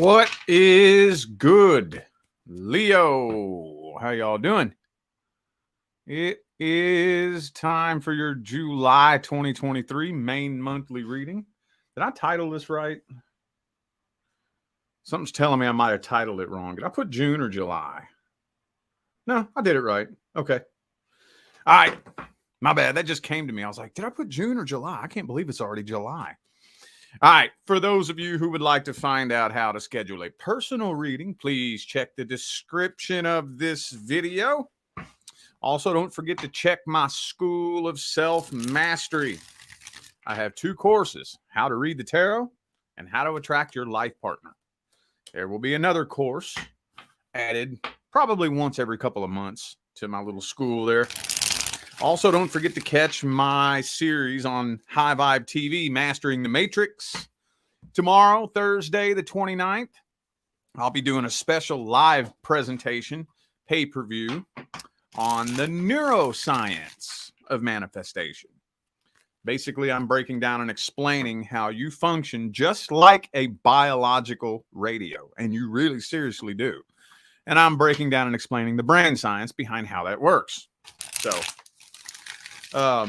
What is good, Leo? How y'all doing? It is time for your July 2023 main monthly reading. Did I title this right? Something's telling me I might have titled it wrong. Did I put June or July? No, I did it right. Okay. All right. My bad. That just came to me. I was like, did I put June or July? I can't believe it's already July. All right. For those of you who would like to find out how to schedule a personal reading, please check the description of this video. Also, don't forget to check my School of Self-Mastery. I have 2 courses, how to read the tarot and how to attract your life partner. There will be another course added probably once every couple of months to my little school there. Also, don't forget to catch my series on High Vibe TV, Mastering the Matrix. Tomorrow, Thursday, the 29th, I'll be doing a special live presentation, pay-per-view, on the neuroscience of manifestation. Basically, I'm breaking down and explaining how you function just like a biological radio, and you really seriously do. And I'm breaking down and explaining the brain science behind how that works. So,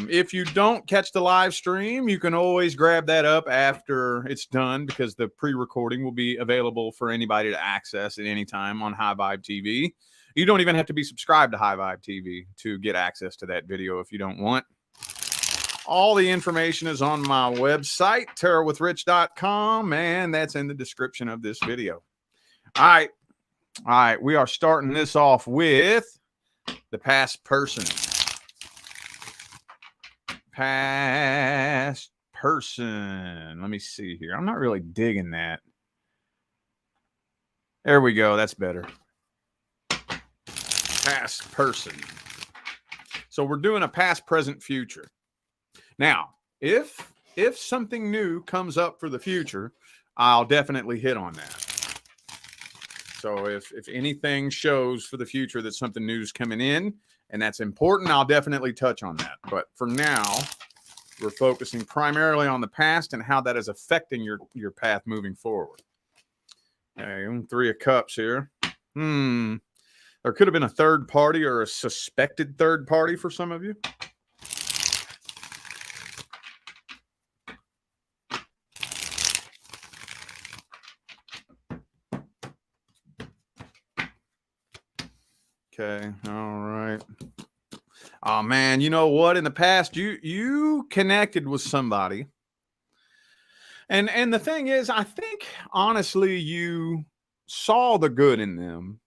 if you don't catch the live stream, you can always grab that up after it's done because the pre-recording will be available for anybody to access at any time on High Vibe TV. You don't even have to be subscribed to High Vibe TV to get access to that video if you don't want. All the information is on my website, tarotwithrich.com, and that's in the description of this video. All right, we are starting this off with the past person. Past person. Let me see here. I'm not really digging that. There we go. That's better. Past person. So we're doing a past, present, future. Now, if something new comes up for the future, I'll definitely hit on that. So if anything shows for the future that something new is coming in, and that's important, I'll definitely touch on that. But for now, we're focusing primarily on the past and how that is affecting your path moving forward. Okay, 3 of Cups here. There could have been a third party or a suspected third party for some of you. Okay, all right. Oh man, you know what? In the past, you connected with somebody, and the thing is, I think honestly, you saw the good in them,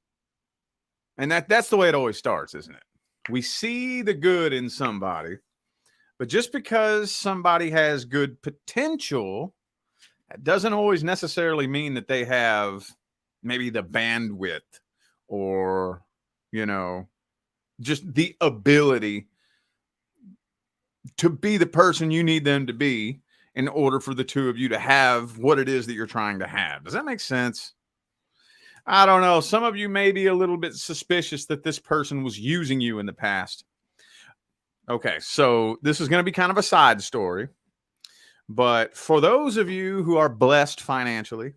and that's the way it always starts, isn't it? We see the good in somebody, but just because somebody has good potential, that doesn't always necessarily mean that they have maybe the bandwidth or just the ability to be the person you need them to be in order for the two of you to have what it is that you're trying to have. Does that make sense? I don't know. Some of you may be a little bit suspicious that this person was using you in the past. Okay, so this is going to be kind of a side story. But for those of you who are blessed financially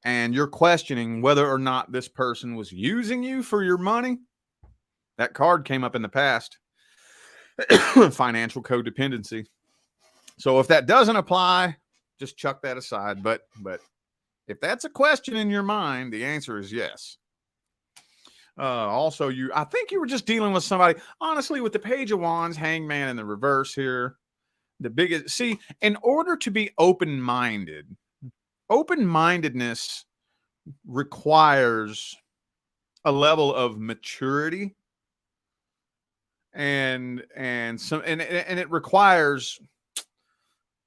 and you're questioning whether or not this person was using you for your money, that card came up in the past. Financial codependency. So if that doesn't apply, just chuck that aside. But if that's a question in your mind, the answer is yes. Also, I think you were just dealing with somebody, honestly, with the Page of Wands, Hangman in the reverse here. The biggest, see, in order to be open-mindedness requires a level of maturity and it requires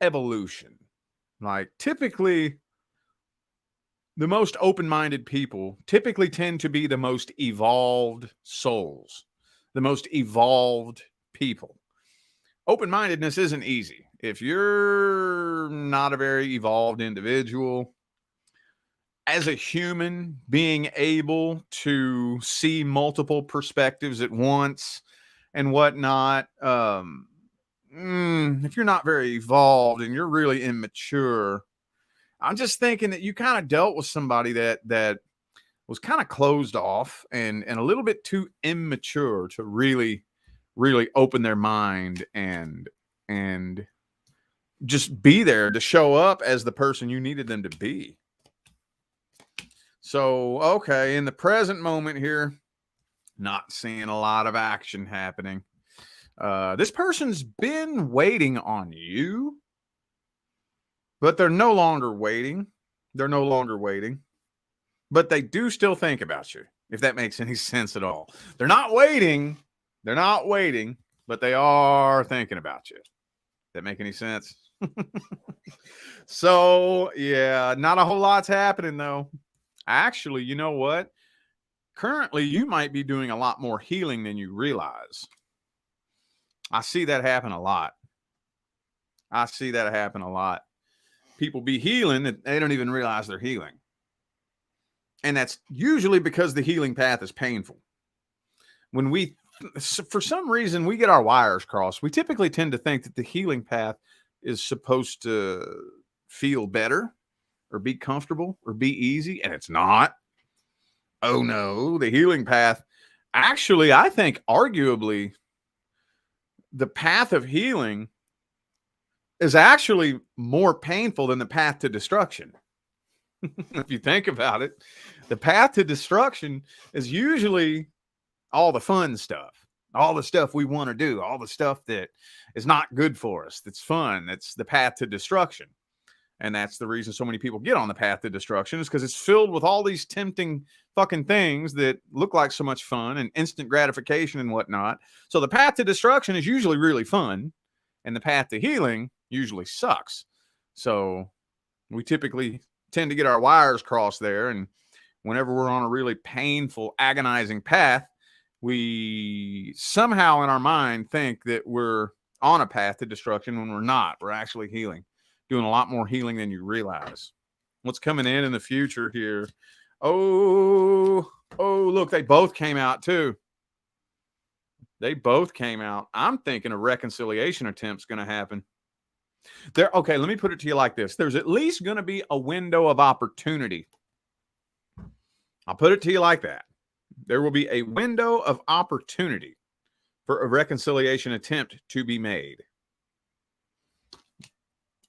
evolution. Like typically the most open-minded people typically tend to be the most evolved souls, the most evolved people. Open-mindedness isn't easy. If you're not a very evolved individual, as a human, being able to see multiple perspectives at once and whatnot, if you're not very evolved and you're really immature, I'm just thinking that you kind of dealt with somebody that was kind of closed off and a little bit too immature to really open their mind and just be there to show up as the person you needed them to be. So, okay, in the present moment here, not seeing a lot of action happening. This person's been waiting on you, but they're no longer waiting. They're no longer waiting, but they do still think about you, if that makes any sense at all. They're not waiting. They're not waiting, but they are thinking about you. That make any sense? So, yeah, not a whole lot's happening, though. Actually, you know what? Currently, you might be doing a lot more healing than you realize. I see that happen a lot. I see that happen a lot. People be healing and they don't even realize they're healing. And that's usually because the healing path is painful. When we, for some reason, we get our wires crossed, we typically tend to think that the healing path is supposed to feel better or be comfortable or be easy, and it's not. Oh no, the healing path, actually, I think arguably the path of healing is actually more painful than the path to destruction. If you think about it, the path to destruction is usually all the fun stuff, all the stuff we want to do, all the stuff that is not good for us, that's fun. That's the path to destruction. And that's the reason so many people get on the path to destruction, is because it's filled with all these tempting fucking things that look like so much fun and instant gratification and whatnot. So the path to destruction is usually really fun, and the path to healing usually sucks. So we typically tend to get our wires crossed there. And whenever we're on a really painful, agonizing path, we somehow in our mind think that we're on a path to destruction when we're not. We're actually healing, doing a lot more healing than you realize. What's coming in the future here? Oh, look, they both came out too. They both came out. I'm thinking a reconciliation attempt's going to happen. Okay, let me put it to you like this. There's at least going to be a window of opportunity. I'll put it to you like that. There will be a window of opportunity for a reconciliation attempt to be made.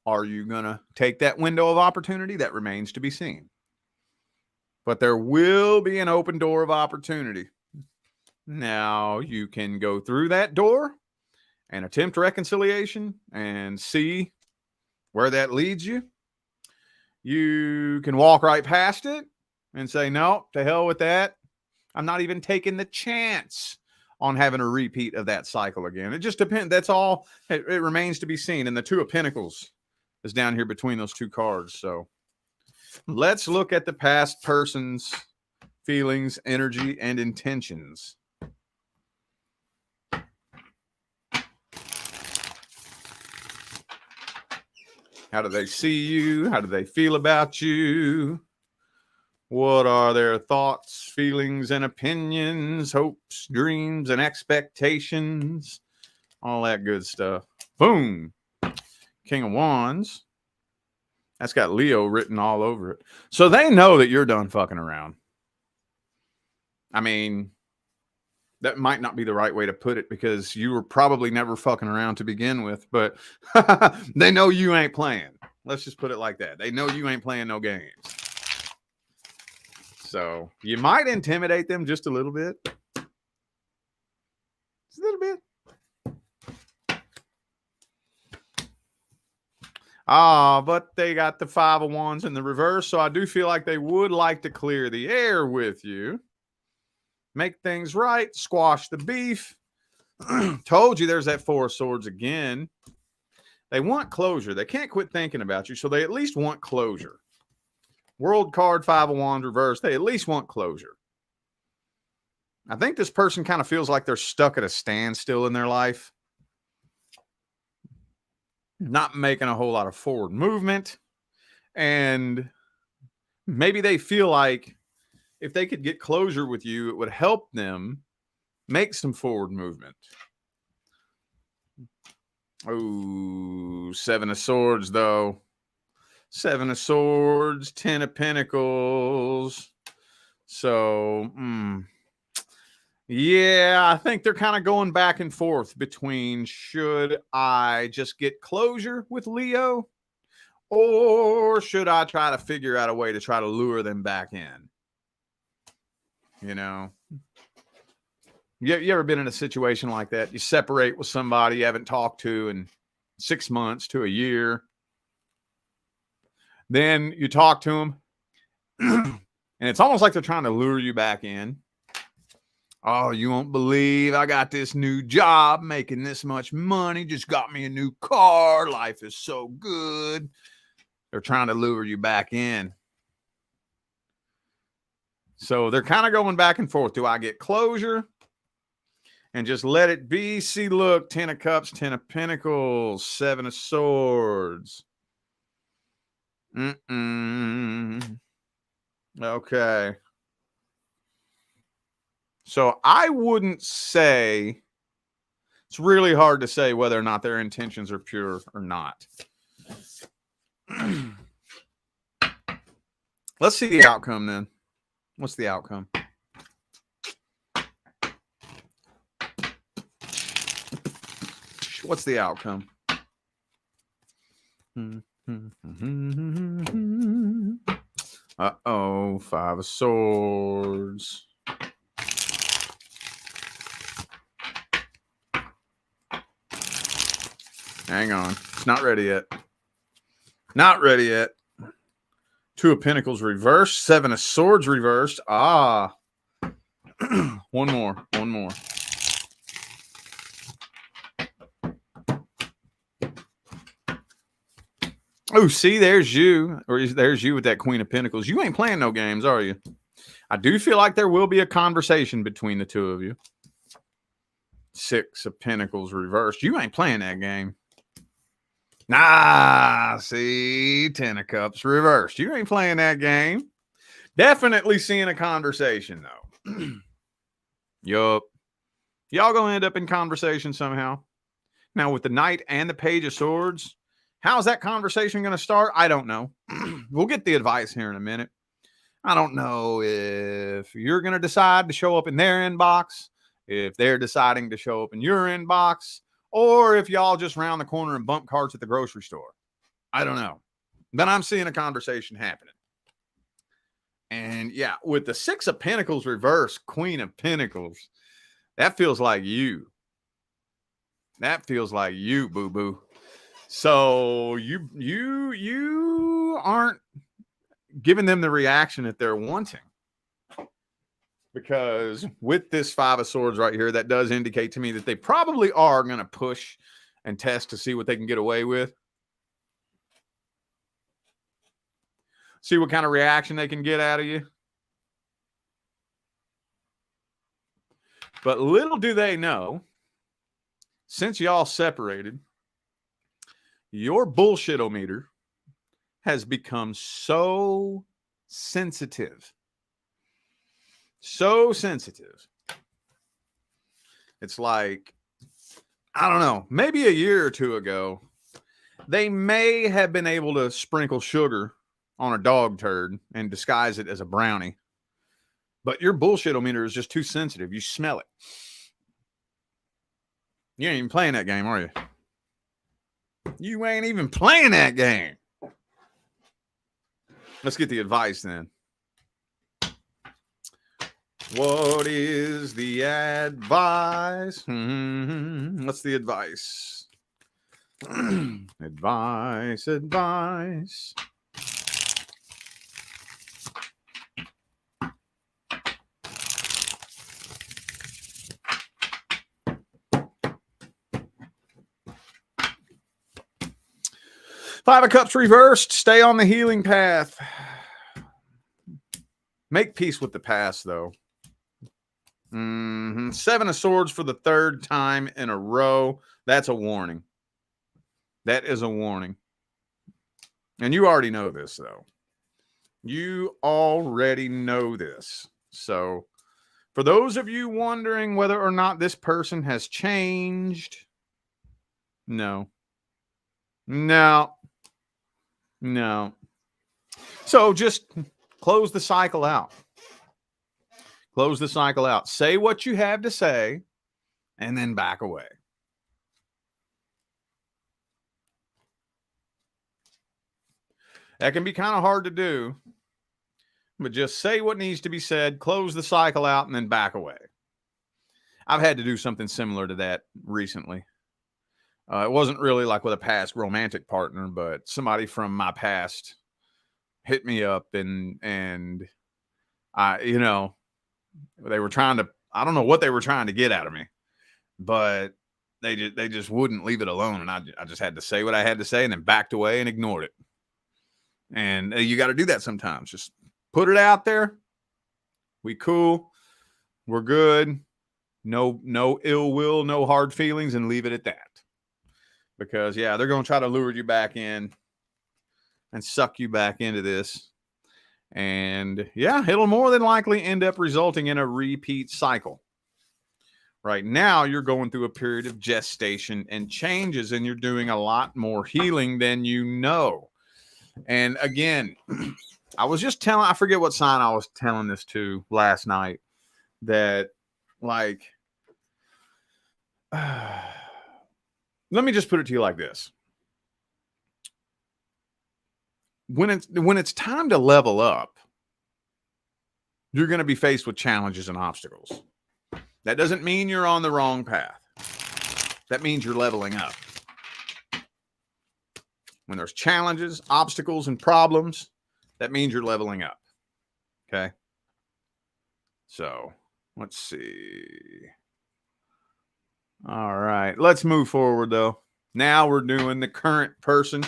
Are you going to take that window of opportunity? That remains to be seen. But there will be an open door of opportunity. Now, you can go through that door and attempt reconciliation and see where that leads you. You can walk right past it and say, no, to hell with that. I'm not even taking the chance on having a repeat of that cycle again. It just depends. That's all. It remains to be seen. And the Two of Pentacles is down here between those two cards. So let's look at the past person's feelings, energy, and intentions. How do they see you? How do they feel about you? What are their thoughts, feelings, and opinions, hopes, dreams, and expectations? All that good stuff. Boom. King of Wands. That's got Leo written all over it. So they know that you're done fucking around. I mean, that might not be the right way to put it, because you were probably never fucking around to begin with, but they know you ain't playing. Let's just put it like that. They know you ain't playing no games. So you might intimidate them just a little bit. Just a little bit. But they got the Five of Wands in the reverse, so I do feel like they would like to clear the air with you. Make things right. Squash the beef. Told you there's that Four of Swords again. They want closure. They can't quit thinking about you, so they at least want closure. World card, Five of Wands reverse. They at least want closure. I think this person kind of feels like they're stuck at a standstill in their life. Not making a whole lot of forward movement. And maybe they feel like if they could get closure with you, it would help them make some forward movement. Oh, Seven of Swords, though. Seven of Swords, Ten of Pentacles. So, yeah, I think they're kind of going back and forth between should I just get closure with Leo or should I try to figure out a way to try to lure them back in? You know, you ever been in a situation like that? You separate with somebody you haven't talked to in 6 months to a year. Then you talk to them and it's almost like they're trying to lure you back in. Oh, you won't believe I got this new job making this much money. Just got me a new car. Life is so good. They're trying to lure you back in. So they're kind of going back and forth. Do I get closure and just let it be? See, look, 10 of Cups, 10 of Pentacles, 7 of Swords. Okay. So I wouldn't say, it's really hard to say whether or not their intentions are pure or not. Let's see the outcome then. What's the outcome? What's the outcome? Uh-oh, 5 of Swords. Hang on. It's not ready yet. Not ready yet. 2 of Pentacles reversed. 7 of Swords reversed. Ah. One more. Oh, see, there's you. Or there's you with that Queen of Pentacles. You ain't playing no games, are you? I do feel like there will be a conversation between the two of you. 6 of Pentacles reversed. You ain't playing that game. Nah, see, 10 of Cups reversed. You ain't playing that game. Definitely seeing a conversation, though. Yup. Y'all gonna end up in conversation somehow. Now, with the Knight and the Page of Swords, how's that conversation gonna start? I don't know. We'll get the advice here in a minute. I don't know if you're gonna decide to show up in their inbox, if they're deciding to show up in your inbox, or if y'all just round the corner and bump carts at the grocery store. I don't know. But I'm seeing a conversation happening. And yeah, with the 6 of Pentacles reversed, Queen of Pentacles, that feels like you. That feels like you, boo-boo. So you aren't giving them the reaction that they're wanting. Because with this 5 of Swords right here, that does indicate to me that they probably are going to push and test to see what they can get away with. See what kind of reaction they can get out of you. But little do they know, since y'all separated, your bullshit-o-meter has become so sensitive. So sensitive. It's like, I don't know, maybe a year or two ago, they may have been able to sprinkle sugar on a dog turd and disguise it as a brownie. But your bullshit-o-meter is just too sensitive. You smell it. You ain't even playing that game, are you? You ain't even playing that game. Let's get the advice then. What is the advice? What's the advice? Advice. 5 of Cups reversed. Stay on the healing path. Make peace with the past, though. 7 of Swords for the 3rd time in a row. That's a warning. That is a warning. And you already know this, though. You already know this. So, for those of you wondering whether or not this person has changed, no. So just close the cycle out. Close the cycle out. Say what you have to say and then back away. That can be kind of hard to do, but just say what needs to be said, close the cycle out, and then back away. I've had to do something similar to that recently. It wasn't really like with a past romantic partner, but somebody from my past hit me up and I, they were trying to, I don't know what they were trying to get out of me, but they just wouldn't leave it alone. And I just had to say what I had to say and then backed away and ignored it. And you got to do that sometimes. Just put it out there. We cool. We're good. No ill will, no hard feelings, and leave it at that. Because, yeah, they're going to try to lure you back in and suck you back into this. And, yeah, it'll more than likely end up resulting in a repeat cycle. Right now, you're going through a period of gestation and changes, and you're doing a lot more healing than you know. And, again, I forget what sign I was telling this to last night, that, like, let me just put it to you like this. When it's time to level up, you're going to be faced with challenges and obstacles. That doesn't mean you're on the wrong path. That means you're leveling up. When there's challenges, obstacles, and problems, that means you're leveling up. Okay? So, let's see. All right. Let's move forward, though. Now we're doing the current person.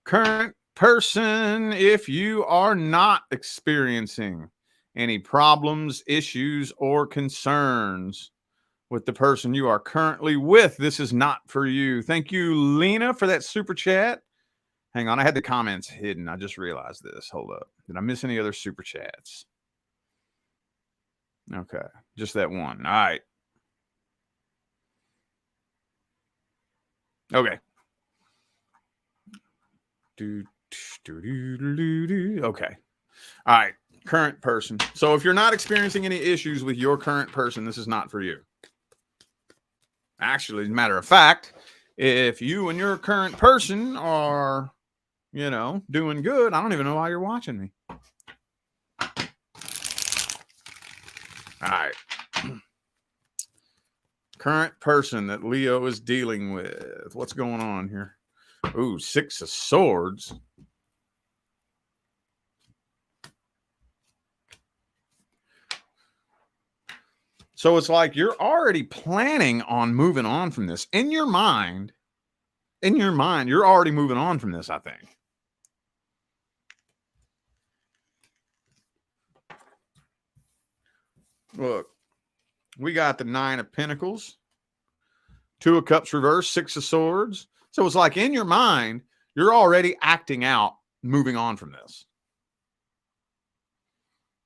Current person, if you are not experiencing any problems, issues, or concerns with the person you are currently with, this is not for you. Thank you, Lena, for that super chat. Hang on. I had the comments hidden. I just realized this. Hold up. Did I miss any other super chats? Okay. Just that one. All right. Okay. Okay. All right. Current person. So if you're not experiencing any issues with your current person, this is not for you. Actually, as a matter of fact, if you and your current person are, doing good, I don't even know why you're watching me. All right. Current person that Leo is dealing with. What's going on here? Ooh, 6 of Swords. So it's like you're already planning on moving on from this. In your mind, you're already moving on from this, I think. Look, we got the 9 of Pentacles, 2 of Cups reversed, 6 of Swords. So it's like in your mind, you're already acting out, moving on from this.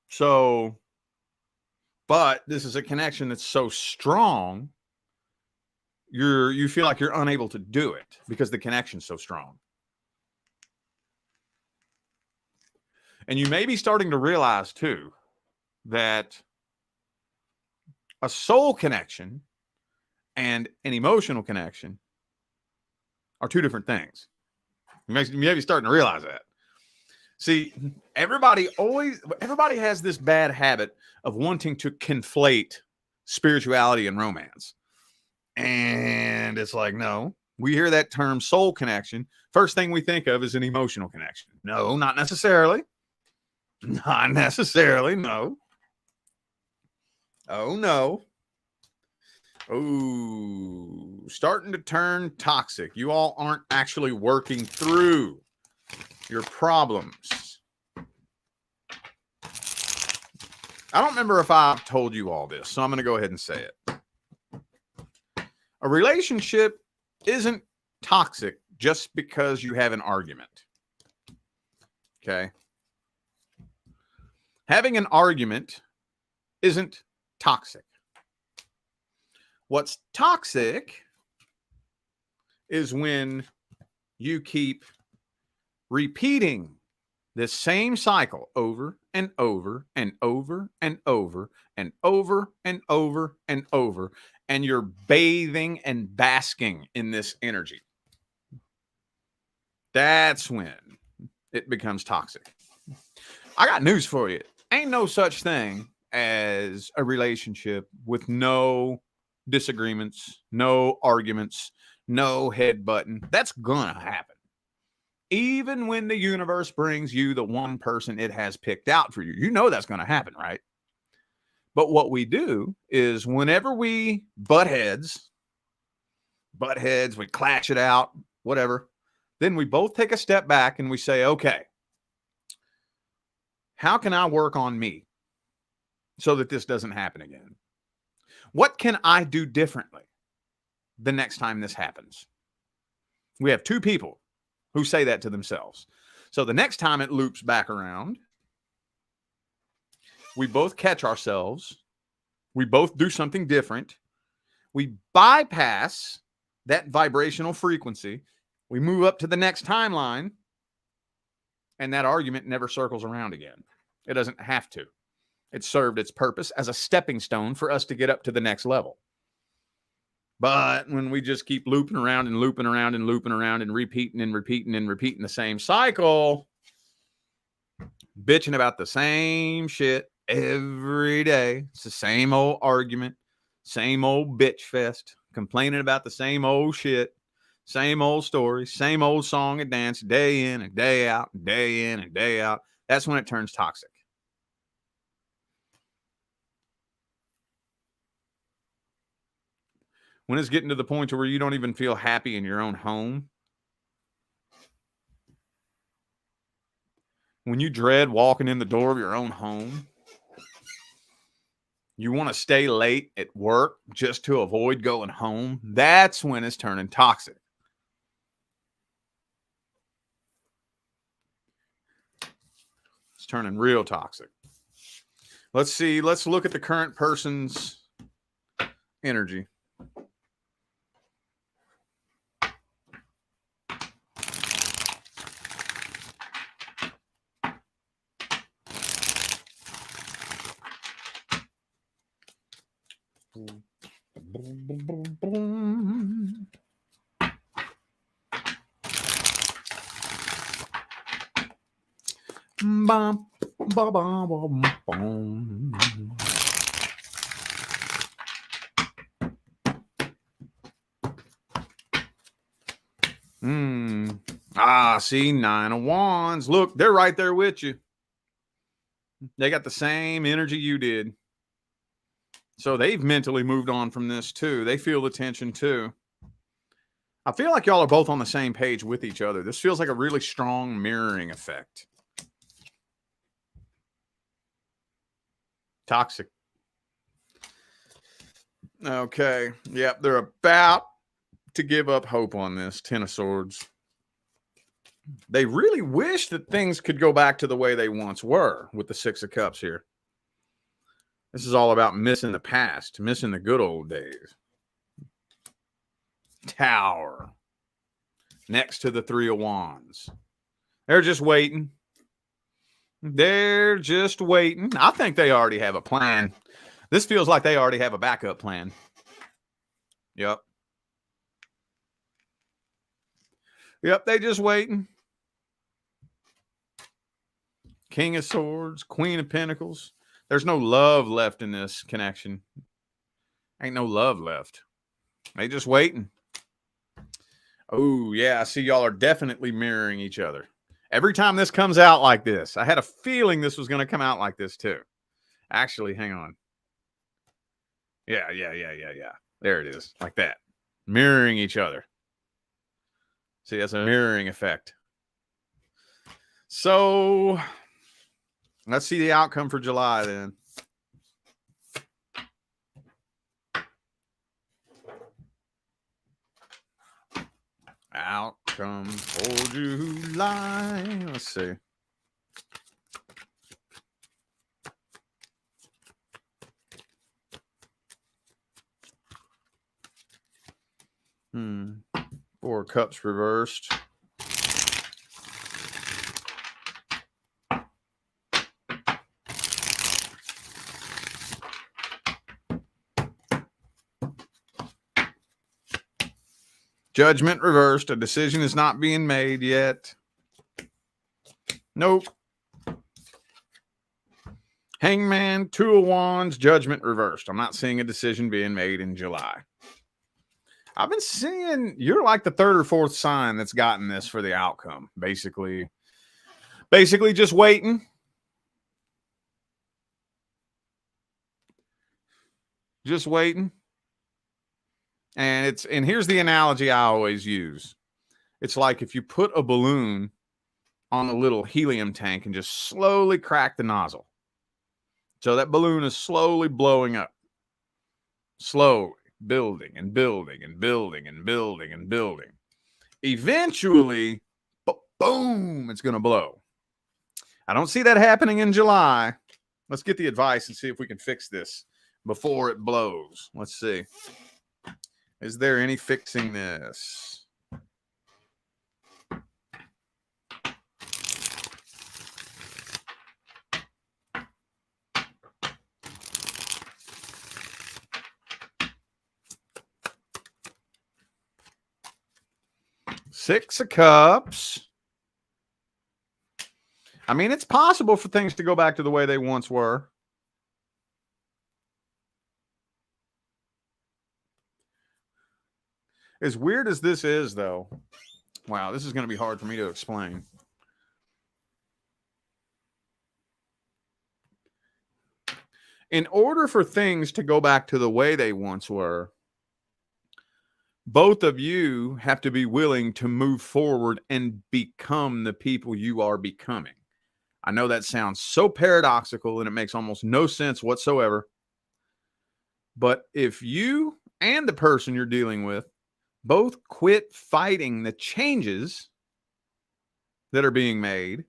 So, but this is a connection that's so strong, you feel like you're unable to do it because the connection's so strong. And you may be starting to realize too that a soul connection and an emotional connection are 2 different things. You may be starting to realize that. See, everybody has this bad habit of wanting to conflate spirituality and romance. And it's like, no, we hear that term soul connection. First thing we think of is an emotional connection. No, not necessarily. Not necessarily, no. Oh, no. Oh, starting to turn toxic. You all aren't actually working through your problems. I don't remember if I've told you all this, so I'm going to go ahead and say it. A relationship isn't toxic just because you have an argument. Okay? Having an argument isn't toxic. What's toxic is when you keep repeating this same cycle over and over and over and over and over and over and over, and you're bathing and basking in this energy. That's when it becomes toxic. I got news for you. Ain't no such thing as a relationship with no disagreements, no arguments, no headbutting. That's gonna happen. Even when the universe brings you the one person it has picked out for you, you know that's going to happen, right? But what we do is whenever we butt heads, we clash it out, whatever, then we both take a step back and we say, okay, how can I work on me so that this doesn't happen again? What can I do differently the next time this happens? We have two people who say that to themselves. So the next time it loops back around, we both catch ourselves. We both do something different. We bypass that vibrational frequency. We move up to the next timeline, and that argument never circles around again. It doesn't have to. It served its purpose as a stepping stone for us to get up to the next level. But when we just keep looping around and looping around and looping around and repeating and repeating and repeating the same cycle, bitching about the same shit every day, it's the same old argument, same old bitch fest, complaining about the same old shit, same old story, same old song and dance, day in and day out, and day in and day out. That's when it turns toxic. When it's getting to the point to where you don't even feel happy in your own home. When you dread walking in the door of your own home. You want to stay late at work just to avoid going home. That's when it's turning toxic. It's turning real toxic. Let's see. Let's look at the current person's energy. Bum, bum, bum, bum, bum. See, 9 of Wands. Look, they're right there with you. They got the same energy you did. So they've mentally moved on from this too. They feel the tension too. I feel like y'all are both on the same page with each other. This feels like a really strong mirroring effect. Toxic. Okay. Yep. They're about to give up hope on this. 10 of Swords. They really wish that things could go back to the way they once were with the 6 of Cups here. This is all about missing the past, missing the good old days. Tower. Next to the 3 of Wands. They're just waiting. They're just waiting. I think they already have a plan. This feels like they already have a backup plan. Yep. Yep, they just waiting. King of Swords, Queen of Pentacles. There's no love left in this connection. Ain't no love left. They just waiting. Oh, yeah. I see y'all are definitely mirroring each other. Every time this comes out like this, I had a feeling this was going to come out like this too. Actually, hang on. Yeah. There it is. Like that. Mirroring each other. See, that's a mirroring effect. So let's see the outcome for July then. Outcome for July. Let's see. Four of Cups reversed. Judgment reversed. A decision is not being made yet. Nope. Hangman, Two of Wands, Judgment reversed. I'm not seeing a decision being made in July. I've been seeing you're like the third or fourth sign that's gotten this for the outcome. Basically just waiting. Just waiting. And here's the analogy I always use. It's like if you put a balloon on a little helium tank and just slowly crack the nozzle. So that balloon is slowly blowing up. Slowly building and building and building and building and building. Eventually, boom, it's going to blow. I don't see that happening in July. Let's get the advice and see if we can fix this before it blows. Let's see. Is there any fixing this? Six of Cups. I mean, it's possible for things to go back to the way they once were. As weird as this is, though, wow, this is going to be hard for me to explain. In order for things to go back to the way they once were, both of you have to be willing to move forward and become the people you are becoming. I know that sounds so paradoxical and it makes almost no sense whatsoever. But if you and the person you're dealing with both quit fighting the changes that are being made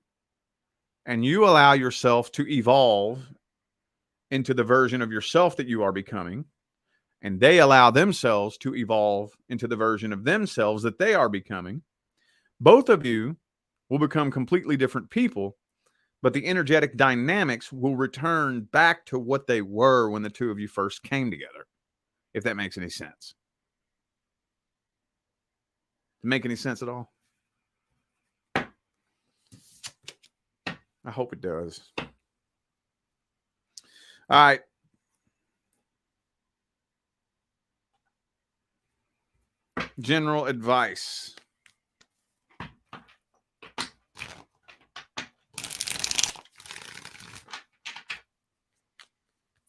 and you allow yourself to evolve into the version of yourself that you are becoming, and they allow themselves to evolve into the version of themselves that they are becoming, both of you will become completely different people, but the energetic dynamics will return back to what they were when the two of you first came together, if that makes any sense. Make any sense at all? I hope it does. All right. General advice.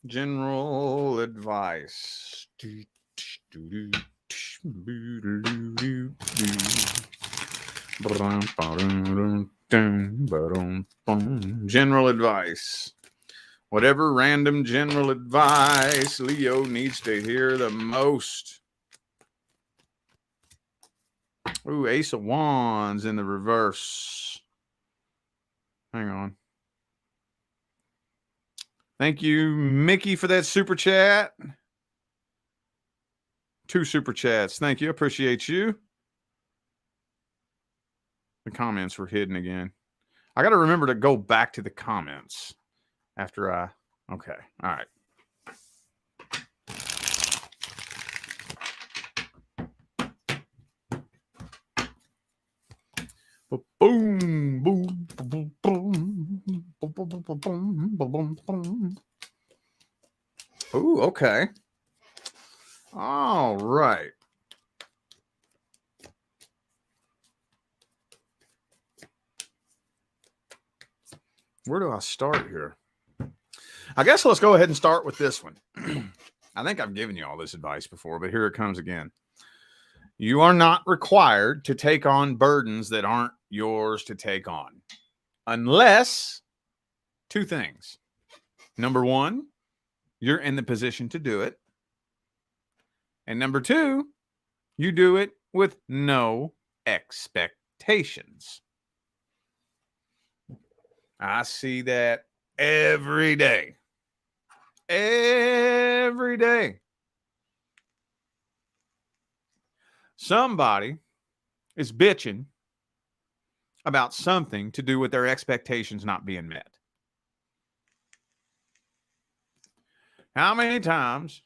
General advice. General advice. Whatever random general advice Leo needs to hear the most. Ooh, Ace of Wands in the reverse. Hang on. Thank you, Mickey, for that super chat. 2 super chats. Thank you. Appreciate you. The comments were hidden again. I got to remember to go back to the comments after I... Okay. All right. Boom, boom, boom, boom, boom, boom. Ooh, okay. All right. Where do I start here? I guess let's go ahead and start with this one. I think I've given you all this advice before, but here it comes again. You are not required to take on burdens that aren't yours to take on. Unless 2 things. Number 1, you're in the position to do it. And number 2, you do it with no expectations. I see that every day. Every day. Somebody is bitching about something to do with their expectations not being met. How many times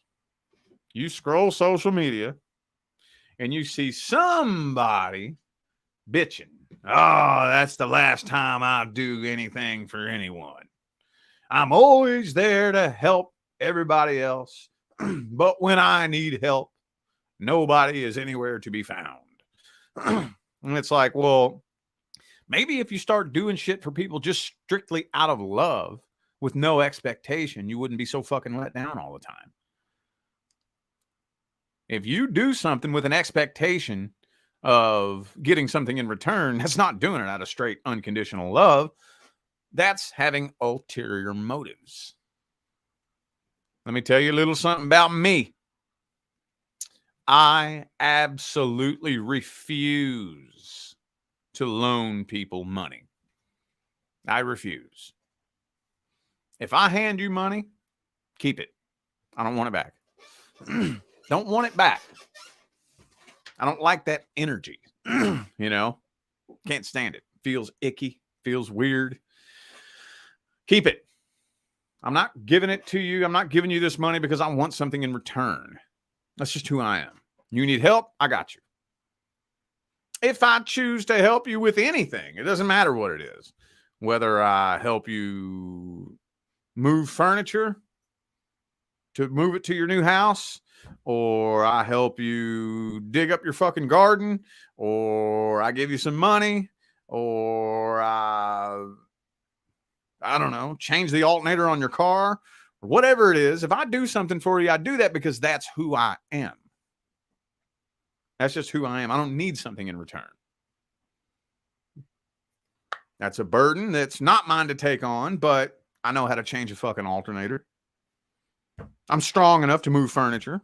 you scroll social media and you see somebody bitching, oh, that's the last time I do anything for anyone. I'm always there to help everybody else. But when I need help, nobody is anywhere to be found. And it's like, well, maybe if you start doing shit for people just strictly out of love with no expectation, you wouldn't be so fucking let down all the time. If you do something with an expectation of getting something in return, that's not doing it out of straight unconditional love. That's having ulterior motives. Let me tell you a little something about me. I absolutely refuse to loan people money. I refuse. If I hand you money, keep it. I don't want it back. Don't want it back. I don't like that energy. Can't stand it. Feels icky. Feels weird. Keep it. I'm not giving it to you. I'm not giving you this money because I want something in return. That's just who I am. You need help? I got you. If I choose to help you with anything, it doesn't matter what it is. Whether I help you move furniture to move it to your new house, or I help you dig up your fucking garden, or I give you some money, or I don't know, change the alternator on your car, or whatever it is. If I do something for you, I do that because that's who I am. That's just who I am. I don't need something in return. That's a burden that's not mine to take on, but I know how to change a fucking alternator. I'm strong enough to move furniture.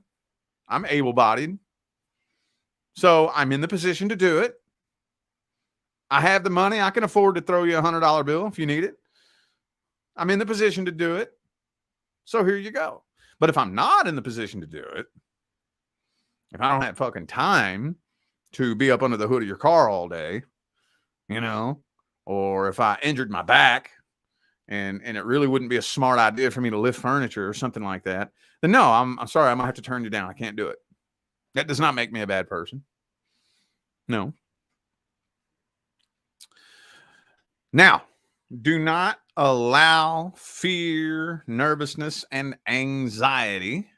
I'm able-bodied. So I'm in the position to do it. I have the money. I can afford to throw you $100 bill if you need it. I'm in the position to do it. So here you go. But if I'm not in the position to do it, if I don't have fucking time to be up under the hood of your car all day, or if I injured my back and it really wouldn't be a smart idea for me to lift furniture or something like that, then no, I'm sorry. I'm going to have to turn you down. I can't do it. That does not make me a bad person. No. Now, do not allow fear, nervousness, and anxiety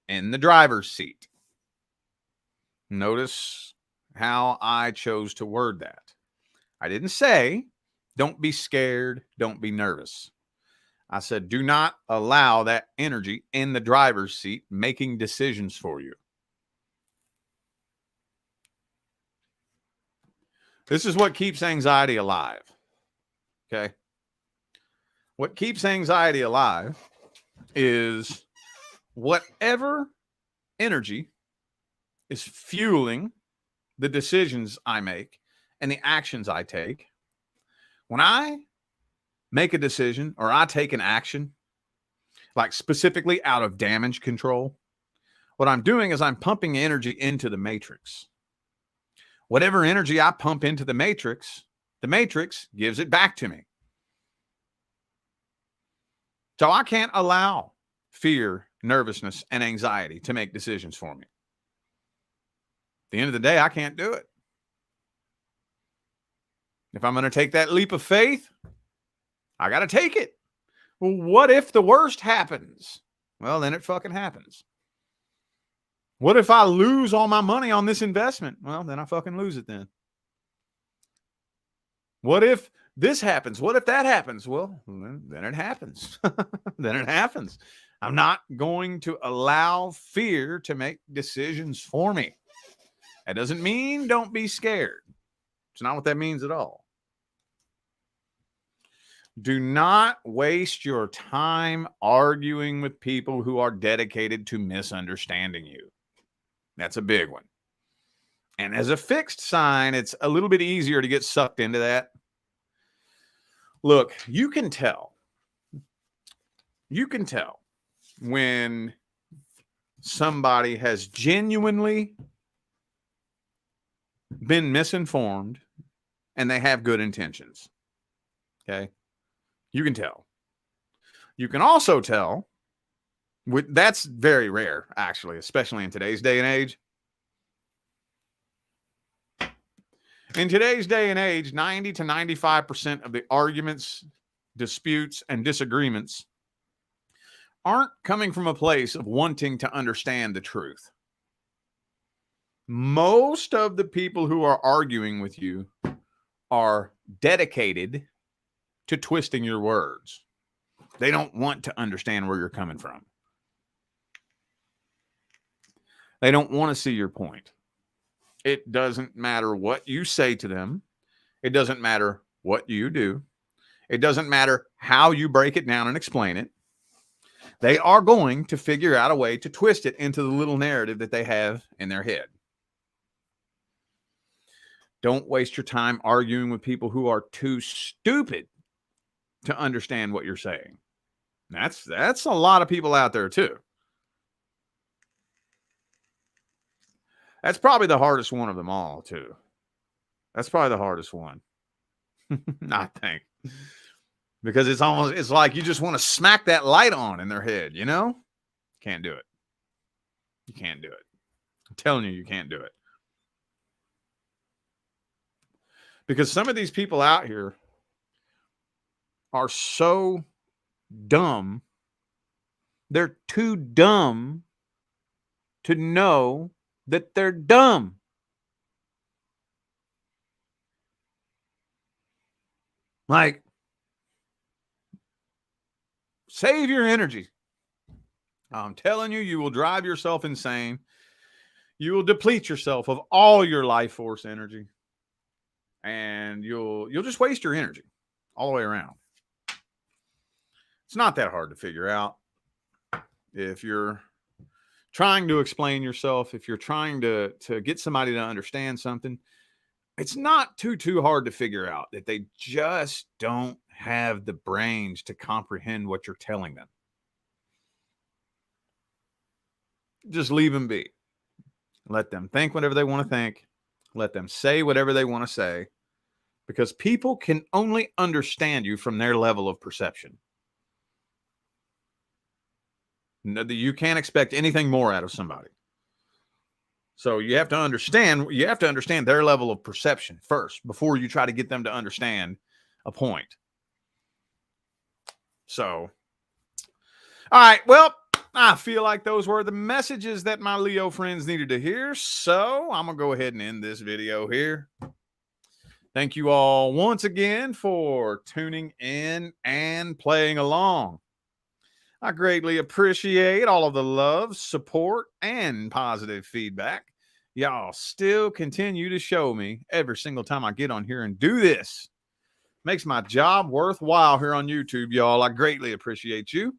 in the driver's seat. Notice how I chose to word that. I didn't say, don't be scared, don't be nervous. I said, do not allow that energy in the driver's seat making decisions for you. This is what keeps anxiety alive. Okay? What keeps anxiety alive is whatever energy is fueling the decisions I make and the actions I take. When I make a decision or I take an action, like specifically out of damage control, what I'm doing is I'm pumping energy into the matrix. Whatever energy I pump into the matrix gives it back to me. So I can't allow fear, nervousness, and anxiety to make decisions for me. At the end of the day, I can't do it. If I'm going to take that leap of faith, I got to take it. Well, what if the worst happens? Well, then it fucking happens. What if I lose all my money on this investment? Well, then I fucking lose it then. What if this happens? What if that happens? Well, then it happens. Then it happens. I'm not going to allow fear to make decisions for me. That doesn't mean don't be scared. It's not what that means at all. Do not waste your time arguing with people who are dedicated to misunderstanding you. That's a big one. And as a fixed sign, it's a little bit easier to get sucked into that. Look, you can tell when somebody has genuinely been misinformed and they have good intentions. Okay? You can tell. You can also tell, that's very rare, actually, especially in today's day and age. In today's day and age, 90 to 95% of the arguments, disputes, and disagreements aren't coming from a place of wanting to understand the truth. Most of the people who are arguing with you are dedicated to twisting your words. They don't want to understand where you're coming from. They don't want to see your point. It doesn't matter what you say to them. It doesn't matter what you do. It doesn't matter how you break it down and explain it. They are going to figure out a way to twist it into the little narrative that they have in their head. Don't waste your time arguing with people who are too stupid to understand what you're saying. That's a lot of people out there too. That's probably the hardest one of them all too. That's probably the hardest one. I think. Because it's like you just want to smack that light on in their head, you know? Can't do it. You can't do it. I'm telling you, you can't do it. Because some of these people out here are so dumb. They're too dumb to know that they're dumb. Like, save your energy. I'm telling you, you will drive yourself insane. You will deplete yourself of all your life force energy. And you'll just waste your energy all the way around. It's not that hard to figure out. If you're trying to explain yourself, if you're trying to get somebody to understand something, it's not too hard to figure out that they just don't have the brains to comprehend what you're telling them. Just leave them be. Let them think whatever they want to think. Let them say whatever they want to say, because people can only understand you from their level of perception. You can't expect anything more out of somebody. So you have to understand their level of perception first before you try to get them to understand a point. So, all right, well, I feel like those were the messages that my Leo friends needed to hear. So I'm going to go ahead and end this video here. Thank you all once again for tuning in and playing along. I greatly appreciate all of the love, support, and positive feedback y'all still continue to show me every single time I get on here and do this. Makes my job worthwhile here on YouTube, y'all. I greatly appreciate you.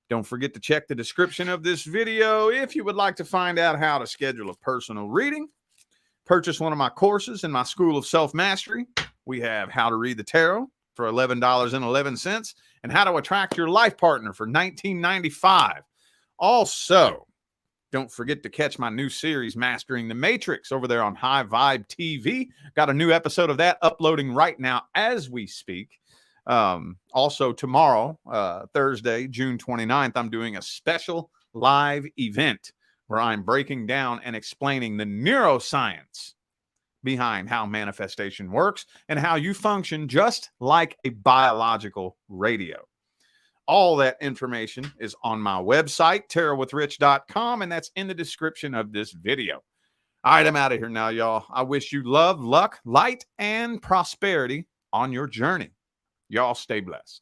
Don't forget to check the description of this video if you would like to find out how to schedule a personal reading. Purchase one of my courses in my School of Self-Mastery. We have How to Read the Tarot for $11.11 and How to Attract Your Life Partner for $19.95. Also, don't forget to catch my new series, Mastering the Matrix, over there on High Vibe TV. Got a new episode of that uploading right now as we speak. Also tomorrow, Thursday, June 29th, I'm doing a special live event where I'm breaking down and explaining the neuroscience behind how manifestation works and how you function just like a biological radio. All that information is on my website, tarotwithrich.com, and that's in the description of this video. All right, I'm out of here now, y'all. I wish you love, luck, light, and prosperity on your journey. Y'all stay blessed.